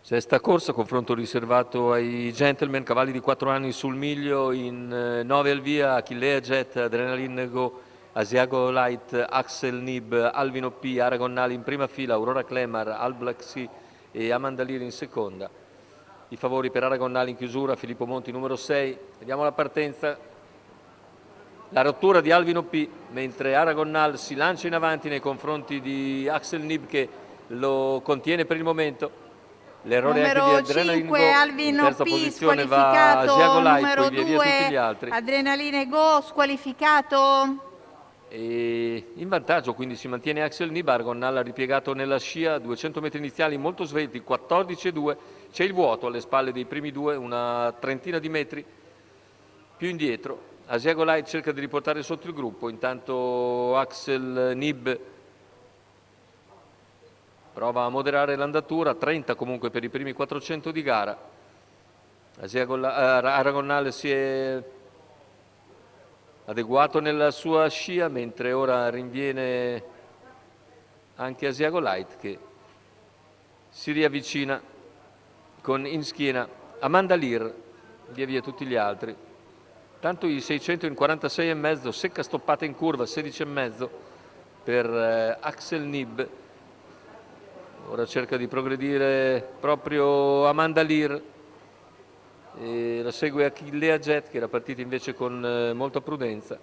Sesta corsa, confronto riservato ai gentleman, cavalli di 4 anni sul miglio, in 9 al via, Achillea Jet, Adrenaline Go, Asiago Light, Axel Nib, Alvino P, Aragon Nali in prima fila, Aurora Clemar, Al Black Sea e Amanda Lear in seconda. I favori per Aragon Nali in chiusura, Filippo Monti numero 6. Vediamo la partenza. La rottura di Alvino P, mentre Aragon Nal si lancia in avanti nei confronti di Axel Nib che lo contiene per il momento. L'errore anche di Adrenaline Go, in terza posizione va Asiago Light, poi via via tutti gli altri. Adrenaline Go squalificato. E in vantaggio quindi si mantiene Axel Nib, Aragon Nal ha ripiegato nella scia, 200 metri iniziali molto svelti, 14,2, c'è il vuoto alle spalle dei primi due, una trentina di metri più indietro. Asiago Light cerca di riportare sotto il gruppo, intanto Axel Nib prova a moderare l'andatura, 30 comunque per i primi 400 di gara. Aragon Nal si è adeguato nella sua scia, mentre ora rinviene anche Asiago Light che si riavvicina con in schiena Amanda Lear, via via tutti gli altri. Tanto i 600 in 46,5, secca stoppata in curva, 16,5 per Axel Nib. Ora cerca di progredire proprio Amanda Lear e la segue Achillea Jet che era partita invece con molta prudenza.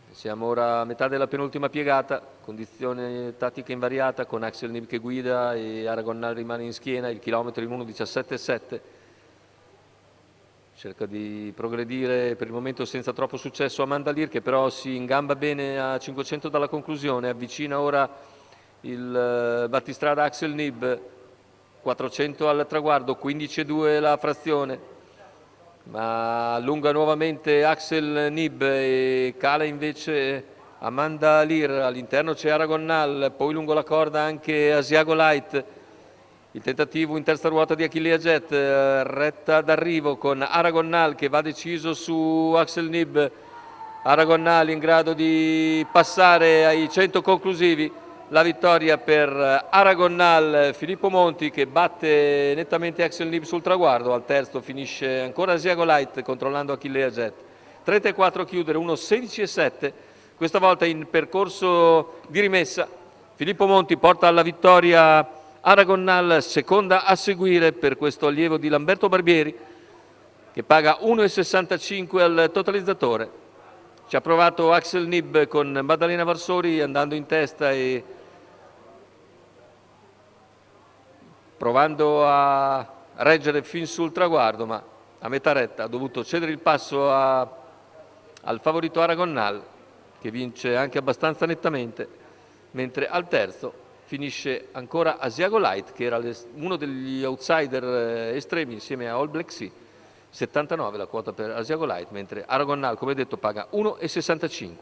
Siamo ora a metà della penultima piegata, condizione tattica invariata con Axel Nib che guida e Aragon Nal rimane in schiena, il chilometro in 1,17,7. Cerca di progredire per il momento senza troppo successo Amanda Lear che però si ingamba bene a 500 dalla conclusione, avvicina ora il battistrada Axel Nib, 400 al traguardo, 15,2 la frazione, ma allunga nuovamente Axel Nib e cala invece Amanda Lear, all'interno c'è Aragon Nal, poi lungo la corda anche Asiago Light. Il tentativo in terza ruota di Achillea Jet, retta d'arrivo con Aragon Nal che va deciso su Axel Nib. Aragon Nal in grado di passare ai 100 conclusivi. La vittoria per Aragon Nal, Filippo Monti che batte nettamente Axel Nib sul traguardo. Al terzo finisce ancora Asiago Light controllando Achillea Jet. 34 a chiudere, 1,16,7. Questa volta in percorso di rimessa. Filippo Monti porta alla vittoria Aragon Nal, seconda a seguire per questo allievo di Lamberto Barbieri che paga 1,65 al totalizzatore. Ci ha provato Axel Nib con Maddalena Varsori andando in testa e provando a reggere fin sul traguardo, ma a metà retta ha dovuto cedere il passo al favorito Aragon Nal che vince anche abbastanza nettamente, mentre al terzo finisce ancora Asiago Light che era uno degli outsider estremi insieme a All Black Sea. 79 la quota per Asiago Light, mentre Aragon Nal come detto paga 1,65.